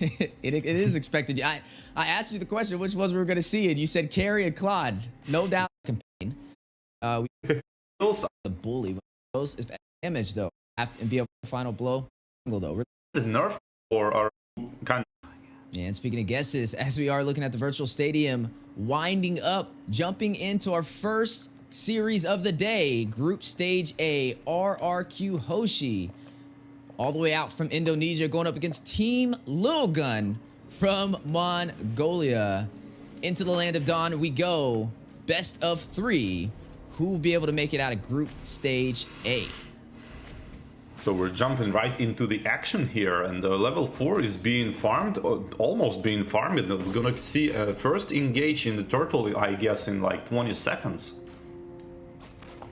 It is expected. I asked you the question, which was we were going to see, and you said Carry and Claude. No doubt. Campaign. We the bully. Those is damage though, and be able to final blow. Though. The nerf or our kind of. And speaking of guesses, as we are looking at the virtual stadium, winding up, jumping into our first series of the day, Group Stage A, RRQ HOSHI. All the way out from Indonesia, going up against Team Lilgun from Mongolia. Into the land of dawn we go. Best of 3. Who will be able to make it out of Group Stage A? So we're jumping right into the action here, and level 4 is being farmed, almost being farmed. And we're gonna see first engage in the turtle, I guess, in like 20 seconds.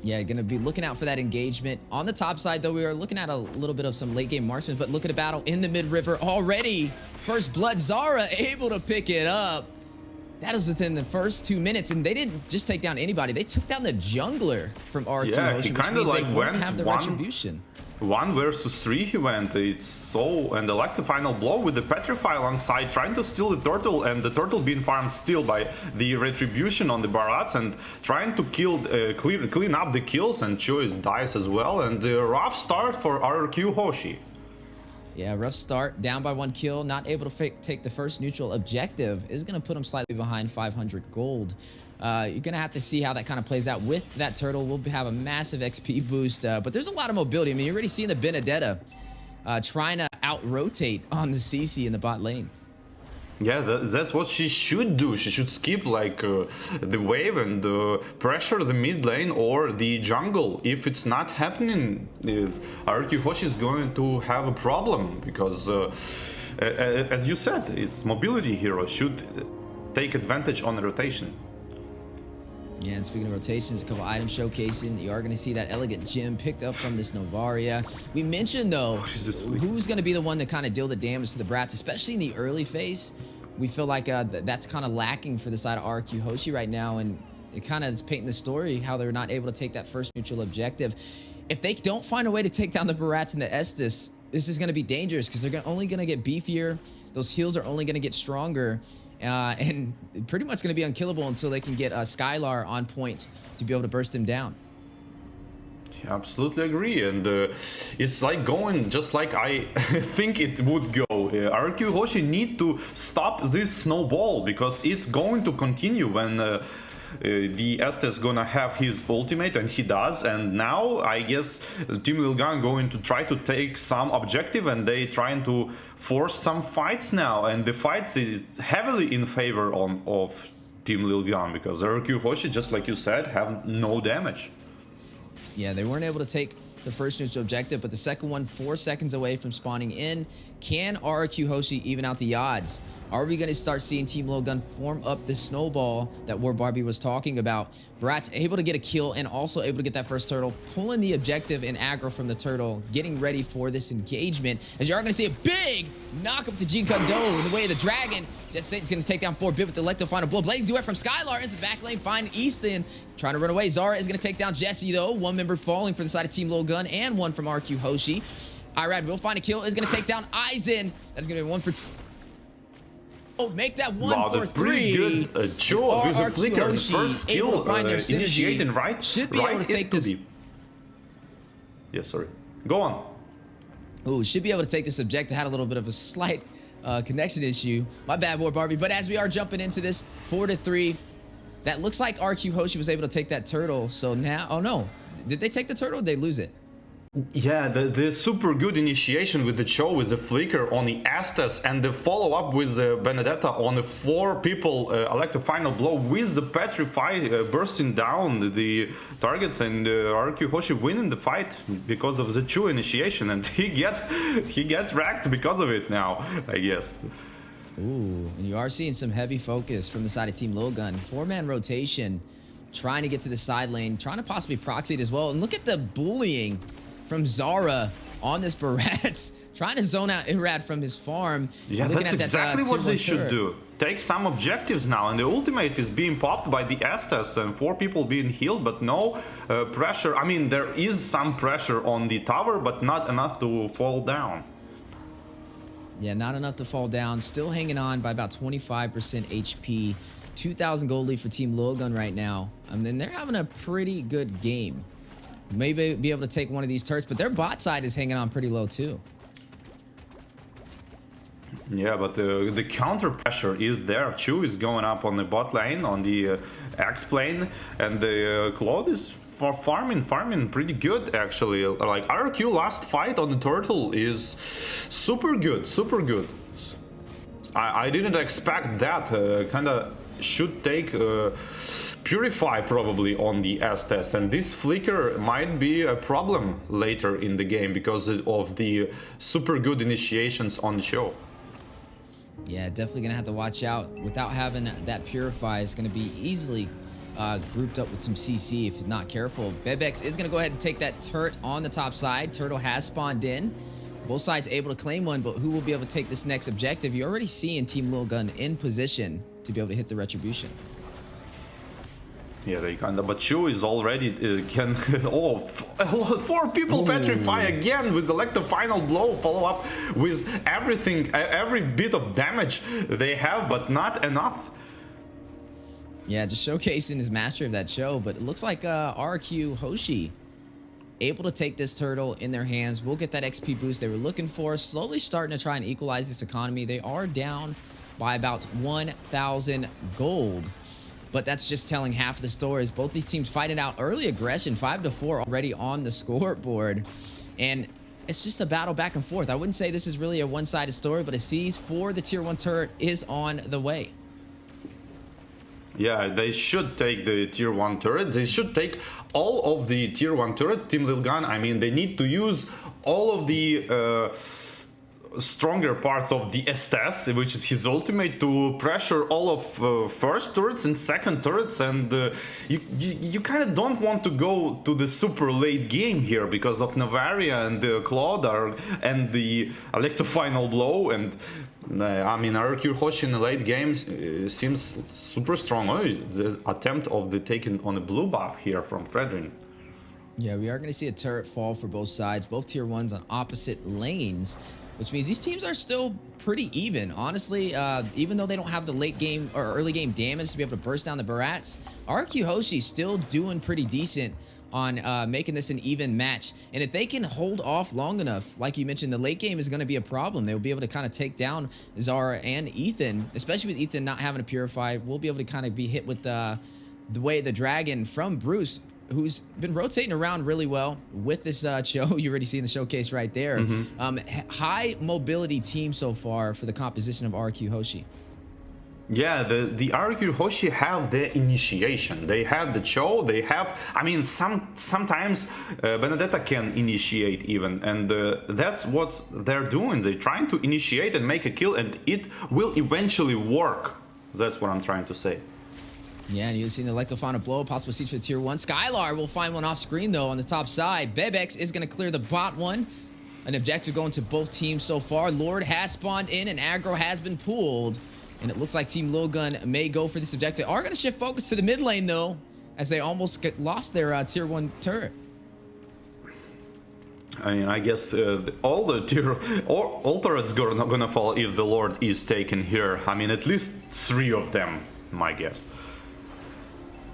Yeah, going to be looking out for that engagement. On the top side, though, we are looking at a little bit of some late game marksmen, but look at a battle in the mid-river already. First blood, Zara able to pick it up. That was within the first 2 minutes, and they didn't just take down anybody. They took down the jungler from RRQ HOSHI, which means like they won't have the retribution. 1 versus 3 he went. It's so, and the like the final blow with the petrify on side, trying to steal the turtle, and the turtle being farmed still by the retribution on the Barats, and trying to kill clean up the kills, and Choice dies as well. And the rough start for RRQ HOSHI. Yeah, rough start, down by 1 kill, not able to take the first neutral objective, is going to put him slightly behind 500 gold. You're going to have to see how that kind of plays out with that turtle. We'll have a massive XP boost, but there's a lot of mobility. I mean, you're already seeing the Benedetta trying to out-rotate on the CC in the bot lane. Yeah, that's what she should do. She should skip like the wave and pressure the mid lane or the jungle. If it's not happening, RRQ HOSHI is going to have a problem, because as you said, it's mobility hero should take advantage on the rotation. Yeah, and speaking of rotations, a couple items showcasing. You are going to see that elegant gem picked up from this Novaria. We mentioned, though, who's going to be the one to kind of deal the damage to the Brats, especially in the early phase. We feel like that's kind of lacking for the side of RRQ HOSHI right now, and it kind of is painting the story how they're not able to take that first neutral objective. If they don't find a way to take down the Barats and the Estus, this is going to be dangerous, because they're only going to get beefier. Those heals are only going to get stronger. And pretty much going to be unkillable until they can get Skylar on point to be able to burst him down. Yeah, absolutely agree, and it's like going just like I think it would go. RRQ HOSHI need to stop this snowball, because it's going to continue when the Estes gonna have his ultimate, and he does. And now I guess Team Lilgun going to try to take some objective, and they trying to force some fights now, and the fights is heavily in favor of Team Lilgun, because RRQ HOSHI, just like you said, have no damage. Yeah, they weren't able to take the first neutral objective, but the second one 4 seconds away from spawning in. Can RRQ HOSHI even out the odds? Are we going to start seeing Team Lilgun form up this snowball that War Barbie was talking about? Brat's able to get a kill and also able to get that first turtle, pulling the objective and aggro from the turtle, getting ready for this engagement. As you are going to see a big knock up to Jean Kondo in the way of the dragon. Just Satan's going to take down 4-bit with the electro final blow. Blaze duet from Skylar into the back lane, find Easton trying to run away. Zara is going to take down Jesse, though. One member falling for the side of Team Lilgun and one from RRQ HOSHI. Irad will find a kill, is going to take down Aizen. That's going to be 1 for 2. Oh, make that 1 for 3. Good Joe with a flicker. The first kill, able to find their synergy. Initiating right. Should be able to take this. Yeah, sorry. Go on. Oh, should be able to take this objective. Had a little bit of a slight connection issue. My bad, War Barbie. But as we are jumping into this 4-3, that looks like RRQ HOSHI was able to take that turtle. So now, oh no, did they take the turtle or did they lose it? Yeah, the super good initiation with the Cho with the flicker on the Estes, and the follow-up with the Benedetta on the 4 people elect a final blow with the Petrify bursting down the targets, and RRQ HOSHI winning the fight because of the Cho initiation, and he get wrecked because of it now, I guess. Ooh, and you are seeing some heavy focus from the side of Team Lilgun. 4-man rotation, trying to get to the side lane, trying to possibly proxy it as well. And look at the bullying from Zara on this Barats, trying to zone out Irad from his farm. Yeah, that's exactly what they should do. Take some objectives now, and the ultimate is being popped by the Estes and 4 people being healed, but no pressure. I mean, there is some pressure on the tower, but not enough to fall down. Yeah, not enough to fall down. Still hanging on by about 25% HP. 2,000 gold lead for Team Lilgun right now. I mean, they're having a pretty good game. Maybe be able to take one of these turrets, but their bot side is hanging on pretty low too. Yeah, but the counter pressure is there. Chu is going up on the bot lane, on the X plane, and the Claude is farming pretty good actually. Like RRQ last fight on the turtle is super good, super good. I didn't expect that. Kinda should take Purify probably on the Estes, and this flicker might be a problem later in the game because of the super good initiations on the show. Yeah, definitely gonna have to watch out. Without having that Purify, is gonna be easily grouped up with some CC if not careful. Bebex is gonna go ahead and take that turret on the top side. Turtle has spawned in. Both sides able to claim one, but who will be able to take this next objective? You're already seeing Team Lilgun in position to be able to hit the retribution. Yeah, they kinda, but Chu is already can. Oh, 4 people Ooh. Petrify again with select the final blow, follow up with everything, every bit of damage they have, but not enough. Yeah, just showcasing his mastery of that show, but it looks like RRQ HOSHI able to take this turtle in their hands. We'll get that XP boost they were looking for. Slowly starting to try and equalize this economy. They are down by about 1,000 gold. But that's just telling half of the stories. Both these teams fighting out early aggression, 5-4 already on the scoreboard. And it's just a battle back and forth. I wouldn't say this is really a one-sided story, but a seize for the tier 1 turret is on the way. Yeah, they should take the tier 1 turret. They should take all of the tier 1 turrets. Team Lilgun, I mean, they need to use all of the stronger parts of the Estes, which is his ultimate, to pressure all of first turrets and second turrets, and you kind of don't want to go to the super late game here because of Navaria and the Claude and the Electro final blow, and I mean RRQ HOSHI in the late games seems super strong. Oh, the attempt of the taking on a blue buff here from Fredrin. Yeah, we are going to see a turret fall for both sides, both tier 1s on opposite lanes, which means these teams are still pretty even. Honestly, even though they don't have the late game or early game damage to be able to burst down the Barats, RRQ HOSHI still doing pretty decent on making this an even match. And if they can hold off long enough, like you mentioned, the late game is going to be a problem. They'll be able to kind of take down Zara and Ethan, especially with Ethan not having a Purify. We'll be able to kind of be hit with the way the Dragon from Bruce, who's been rotating around really well with this Cho. You already seen the showcase right there. High mobility team so far for the composition of RRQ HOSHI. Yeah, the RRQ HOSHI have the initiation. They have the Cho. They have, I mean, sometimes Benedetta can initiate even, and that's what they're doing. They're trying to initiate and make a kill, and it will eventually work. That's what I'm trying to say. Yeah, and you've seen the Electrofauna blow, possible seats for tier 1. Skylar will find one off screen though on the top side. Bebex is going to clear the bot one. An objective going to both teams so far. Lord has spawned in and aggro has been pulled. And it looks like Team Lilgun may go for this objective. Are going to shift focus to the mid lane though, as they almost lost their tier 1 turret. I mean, I guess all turrets gonna fall if the Lord is taken here. I mean, at least 3 of them, my guess.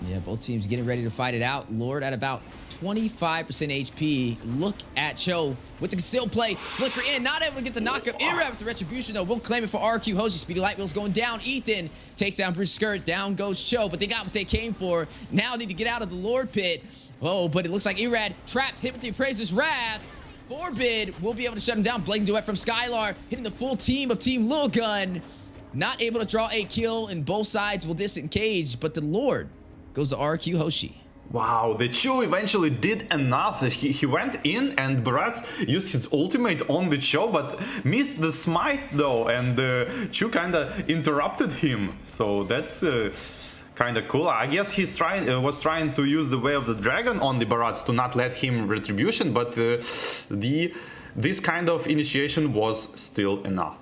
Yeah, both teams getting ready to fight it out. Lord at about 25% HP. Look at Cho with the concealed play. Flicker in, not able to get the knockup. Irad with the retribution though. We'll claim it for RRQ HOSHI. Speedy Light Wheels going down. Ethan takes down Bruce's skirt. Down goes Cho, but they got what they came for. Now need to get out of the Lord pit. Oh, but it looks like Irad trapped, hit with the Appraiser's Wrath. Forbid will be able to shut him down. Blazing Duet from Skylar, hitting the full team of Team Lilgun. Not able to draw a kill, and both sides will disengage, but the Lord goes to RRQ HOSHI. Wow, the Chu eventually did enough. He went in and Barats used his ultimate on the Chu, but missed the smite though, and Chu kinda interrupted him. So that's kinda cool. I guess he's was trying to use the Way of the Dragon on the Barats to not let him retribution, but this kind of initiation was still enough.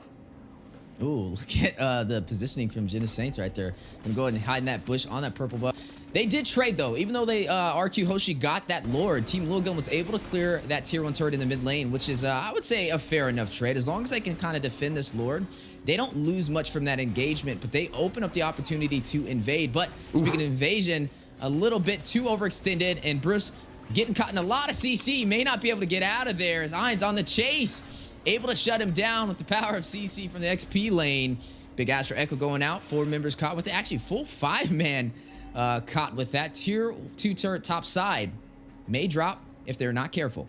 Ooh, look at the positioning from Genesis Saints right there. Gonna go ahead and hide in that bush on that purple buff. They did trade though, even though they RQ Hoshi got that Lord. Team Lilgun was able to clear that tier 1 turret in the mid lane, which is I would say a fair enough trade. As long as they can kind of defend this Lord, they don't lose much from that engagement, but they open up the opportunity to invade. But speaking of invasion, a little bit too overextended, and Bruce getting caught in a lot of CC, may not be able to get out of there as Ain's on the chase, able to shut him down with the power of CC from the XP lane. Big Astro Echo going out, 4 members caught with it. Actually, full 5-man caught with that. Tier 2 turret top side may drop if they're not careful.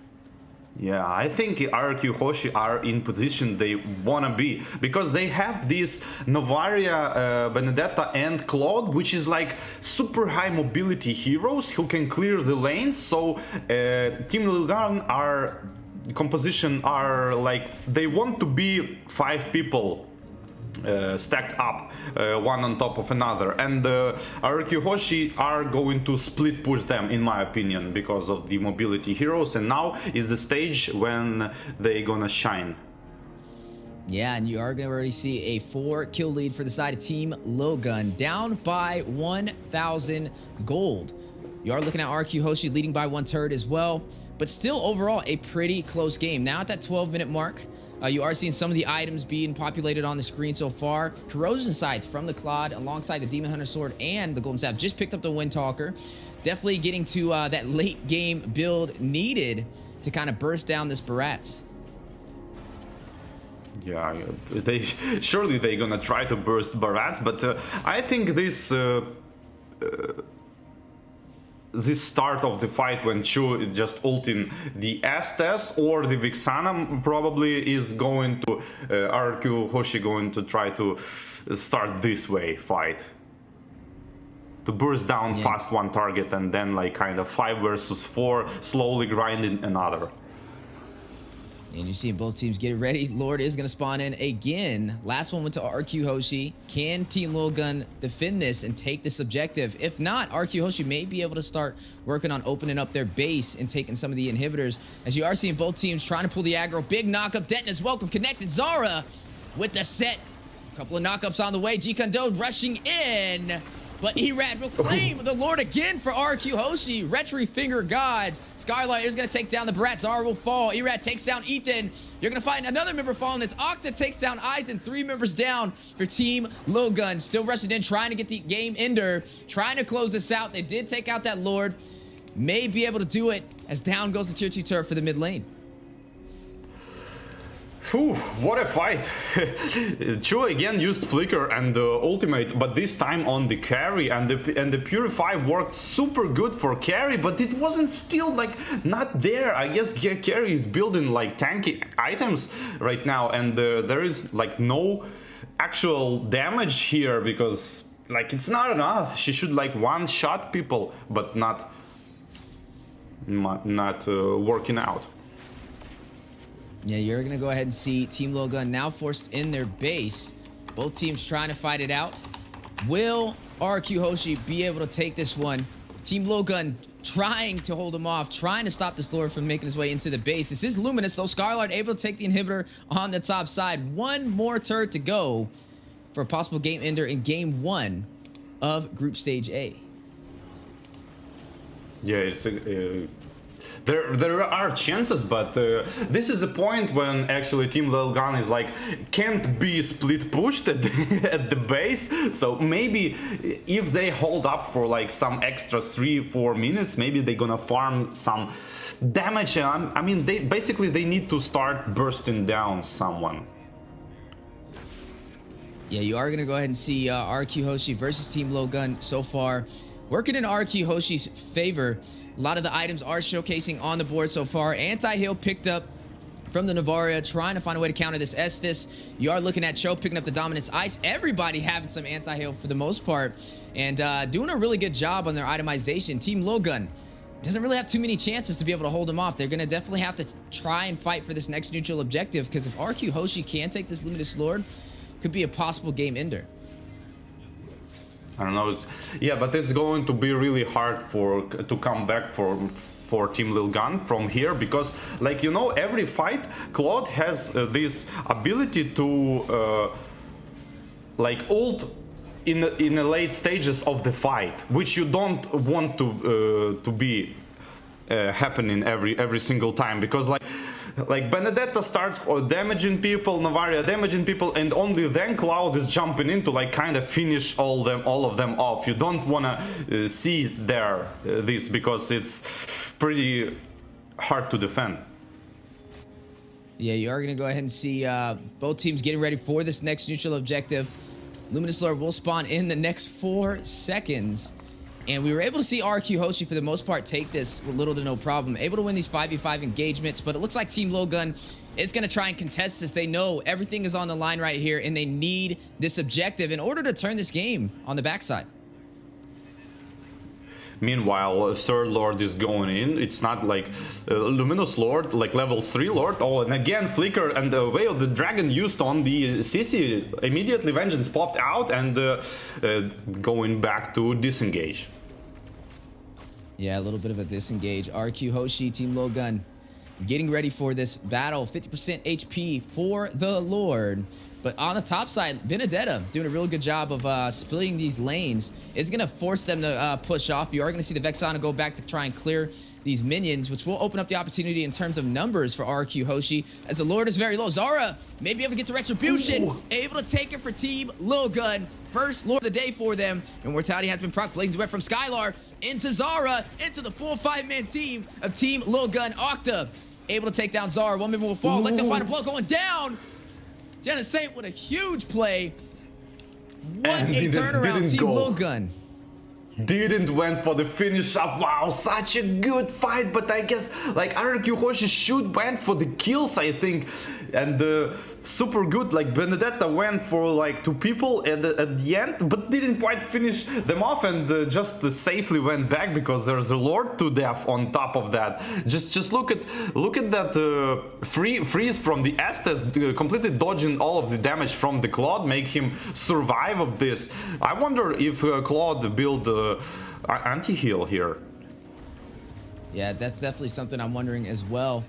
Yeah, I think RRQ Hoshi are in position they wanna be, because they have these Novaria, Benedetta and Claude, which is like super high mobility heroes who can clear the lanes. So Team Lilgun are composition are like they want to be 5 people stacked up, one on top of another, and RRQ Hoshi are going to split push them, in my opinion, because of the mobility heroes, and now is the stage when they gonna shine. Yeah, and you are going to already see a 4-kill lead for the side of Team Lilgun, down by 1,000 gold. You are looking at RQ Hoshi leading by 1 turret as well, but still overall a pretty close game. Now at that 12-minute mark, you are seeing some of the items being populated on the screen so far. Corrosion Scythe from the Claude alongside the Demon Hunter Sword and the Golden Staff. Just picked up the Windtalker. Definitely getting to that late game build needed to kind of burst down this Barats. Yeah, surely they're gonna try to burst Barats, but I think this start of the fight when Chu just ulting the Estes or the Vixana probably is going to RQ Hoshi going to try to start this way fight to burst down fast one target and then like kind of 5 versus 4 slowly grinding another. And you're seeing both teams get ready. Lord is going to spawn in again. Last one went to RQ Hoshi. Can Team Lilgun defend this and take this objective? If not, RQ Hoshi may be able to start working on opening up their base and taking some of the inhibitors. As you are seeing both teams trying to pull the aggro. Big knockup. Denton is welcome. Connected. Zara with the set. A couple of knockups on the way. G-Kondo rushing in. But Erad will claim the Lord again for RQ Hoshi. Retry Finger Gods. Skylight is going to take down the Brat. Zara will fall. Erad takes down Ethan. You're going to find another member falling as Octa takes down Eisen. 3 members down for Team Lilgun. Still rushing in, trying to get the game ender. Trying to close this out. They did take out that Lord. May be able to do it as down goes the tier 2 turret for the mid lane. Whew, what a fight. Chu again used Flicker and Ultimate, but this time on the carry, and the Purify worked super good for carry, but it wasn't still like not there. I guess carry is building like tanky items right now, and there is like no actual damage here because like it's not enough. She should like one-shot people, but not working out. Yeah, you're going to go ahead and see Team Lilgun now forced in their base. Both teams trying to fight it out. Will RQ Hoshi be able to take this one? Team Lilgun trying to hold him off, trying to stop this Lord from making his way into the base. This is Luminous, though. Scarlet able to take the inhibitor on the top side. 1 more turret to go for a possible game ender in game 1 of Group Stage A. Yeah, it's there are chances, but this is the point when actually Team Lilgun is like can't be split pushed at, at the base. So maybe if they hold up for like some extra 3-4 minutes, maybe they're gonna farm some damage. I mean, they need to start bursting down someone. Yeah, you are gonna go ahead and see RQ Hoshi versus Team Lilgun so far working in RQ Hoshi's favor. A lot of the items are showcasing on the board so far. Anti-heal picked up from the Novaria, trying to find a way to counter this Estes. You are looking at Cho picking up the Dominance Ice. Everybody having some anti-heal for the most part, and doing a really good job on their itemization. Team Lilgun doesn't really have too many chances to be able to hold them off. They're going to definitely have to try and fight for this next neutral objective, because if RQ Hoshi can take this Luminous Lord, could be a possible game ender. I don't know. Yeah, but it's going to be really hard to come back for Team Lilgun from here, because, like, you know, every fight Claude has this ability to like ult in the late stages of the fight, which you don't want to be happening every single time, because like Benedetta starts for damaging people, Novaria damaging people, and only then Cloud is jumping in to like kind of finish all of them off. You don't want to see this, because it's pretty hard to defend. Yeah, you are going to go ahead and see both teams getting ready for this next neutral objective. Luminous Lord will spawn in the next 4 seconds. And we were able to see RRQ HOSHI, for the most part, take this with little to no problem. Able to win these 5v5 engagements, but it looks like Team Lilgun is going to try and contest this. They know everything is on the line right here, and they need this objective in order to turn this game on the backside. Meanwhile, Third Lord is going in. It's not like Luminous Lord, like level 3 Lord. Oh, and again, Flicker and the Veil the Dragon used on the CC. Immediately Vengeance popped out and going back to disengage. Yeah, a little bit of a disengage. RRQ HOSHI, Team Lilgun, getting ready for this battle. 50% HP for the Lord. But on the top side, Benedetta doing a really good job of splitting these lanes. It's going to force them to push off. You are going to see the Vexana go back to try and clear these minions, which will open up the opportunity in terms of numbers for RRQ HOSHI, as the Lord is very low. Zara may be able to get the retribution. Ooh. Able to take it for Team Lilgun. First Lord of the day for them. And mortality has been proc. Blazing Duet from Skylar into Zara, into the full 5-man team of Team Lilgun. Octa able to take down Zara. One member will fall. Let them find a blow going down. Jenna Saint with a huge play. What a turnaround, Team Lilgun. Didn't went for the finish up. Wow, such a good fight. But I guess like RRQ HOSHI should went for the kills, I think, and super good. Like Benedetta went for like 2 people at the end, but didn't quite finish them off, and just safely went back because there's a Lord to death on top of that. Just look at that freeze from the Estes, completely dodging all of the damage from the Claude, make him survive of this. I wonder if Claude build anti-heal here. Yeah, that's definitely something I'm wondering as well,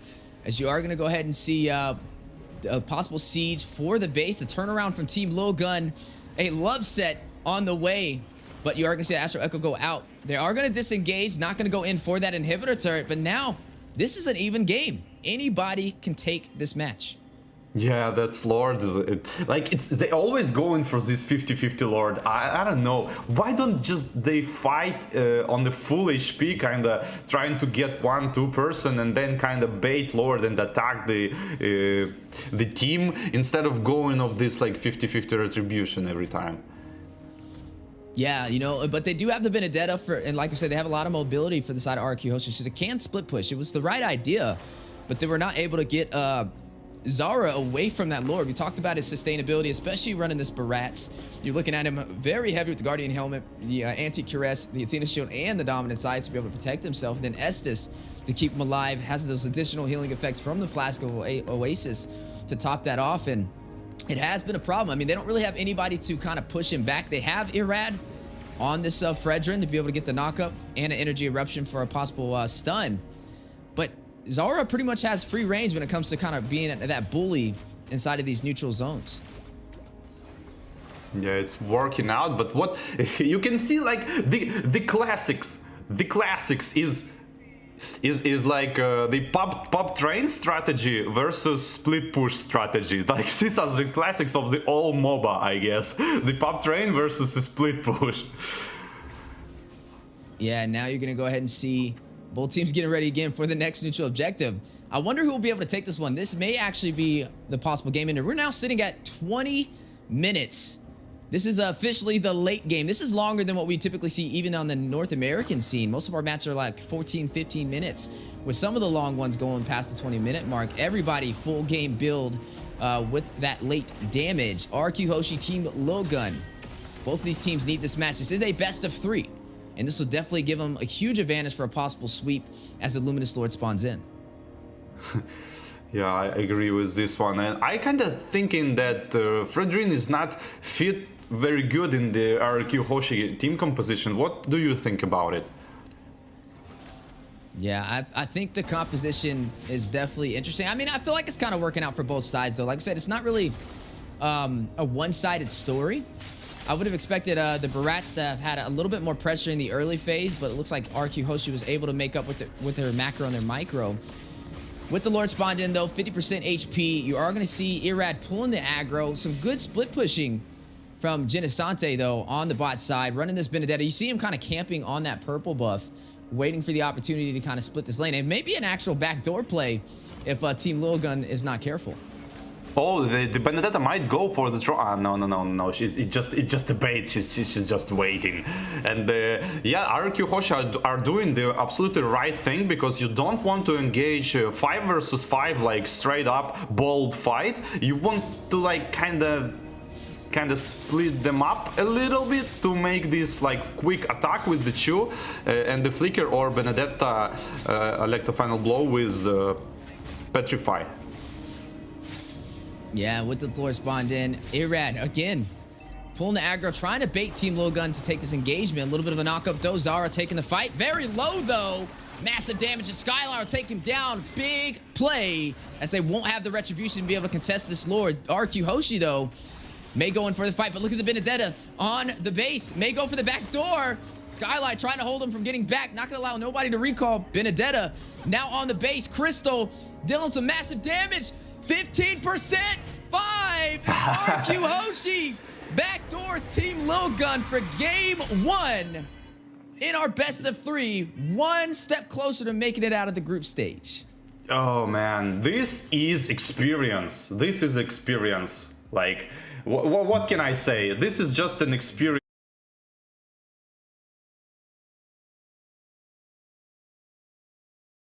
as you are going to go ahead and see a possible siege for the base. The turnaround from Team Lilgun, a love set on the way, but you are going to see the Astro Echo go out. They are going to disengage, not going to go in for that inhibitor turret, but now this is an even game. Anybody can take this match. Yeah, that's Lord. They always go in for this 50-50 Lord. I don't know. Why don't just they fight on the full HP, kind of trying to get 1-2 person and then kind of bait Lord and attack the team, instead of going of this like 50-50 retribution every time. Yeah, you know, but they do have the Benedetta and like I said, they have a lot of mobility for the side of RRQ HOSHI. So they can split push. It was the right idea, but they were not able to get Zara away from that Lord. We talked about his sustainability, especially running this Barats. You're looking at him very heavy with the Guardian Helmet, the Anti-Cuirass, the Athena Shield, and the Dominant Sides to be able to protect himself. And then Estes to keep him alive, has those additional healing effects from the Flask of Oasis to top that off. And it has been a problem. I mean, they don't really have anybody to kind of push him back. They have Irad on this Fredrin to be able to get the knockup and an Energy Eruption for a possible stun. But Zara pretty much has free range when it comes to kind of being that bully inside of these neutral zones. Yeah, it's working out, but what you can see, like the classics is like the pop train strategy versus split push strategy. Like these are the classics of the all MOBA, I guess. The pop train versus the split push. Yeah, now you're gonna go ahead and see both teams getting ready again for the next neutral objective. I wonder who will be able to take this one. This may actually be the possible game ender. We're now sitting at 20 minutes. This is officially the late game. This is longer than what we typically see even on the North American scene. Most of our matches are like 14, 15 minutes, with some of the long ones going past the 20-minute mark. Everybody full game build with that late damage. RRQ HOSHI, Team Lilgun. Both of these teams need this match. This is a best of 3. And this will definitely give them a huge advantage for a possible sweep as the Luminous Lord spawns in. Yeah, I agree with this one. And I kind of thinking that Fredrin is not fit very good in the RRQ HOSHI team composition. What do you think about it? Yeah, I think the composition is definitely interesting. I mean, I feel like it's kind of working out for both sides, though. Like I said, it's not really a one-sided story. I would have expected the Barats to have had a little bit more pressure in the early phase, but it looks like RRQ HOSHI was able to make up with their macro and their micro. With the Lord spawned in, though, 50% HP, you are going to see Irad pulling the aggro. Some good split pushing from Genesante, though, on the bot side, running this Benedetta. You see him kind of camping on that purple buff, waiting for the opportunity to kind of split this lane. And maybe an actual backdoor play if Team Lilgun is not careful. Oh, the Benedetta might go for the draw. No. It's just a bait. She's just waiting. And yeah, RRQ HOSHI are doing the absolutely right thing, because you don't want to engage 5 versus 5 like straight up bold fight. You want to like kind of split them up a little bit to make this like quick attack with the Chu and the Flicker, or Benedetta like the final blow with Petrify. Yeah, with the floor spawned in, Irad again pulling the aggro, trying to bait Team Lilgun to take this engagement. A little bit of a knock-up though. Zara taking the fight. Very low though. Massive damage to Skylar, take him down. Big play, as they won't have the retribution to be able to contest this Lord. RRQ HOSHI though may go in for the fight, but look at the Benedetta on the base. May go for the back door. Skylight trying to hold him from getting back. Not going to allow nobody to recall. Benedetta now on the base. Crystal dealing some massive damage. 15%. 5. RRQ HOSHI backdoors Team Lilgun for game 1 in our best of 3. One step closer to making it out of the group stage. Oh man, this is experience. This is experience. Like, what can I say? This is just an experience.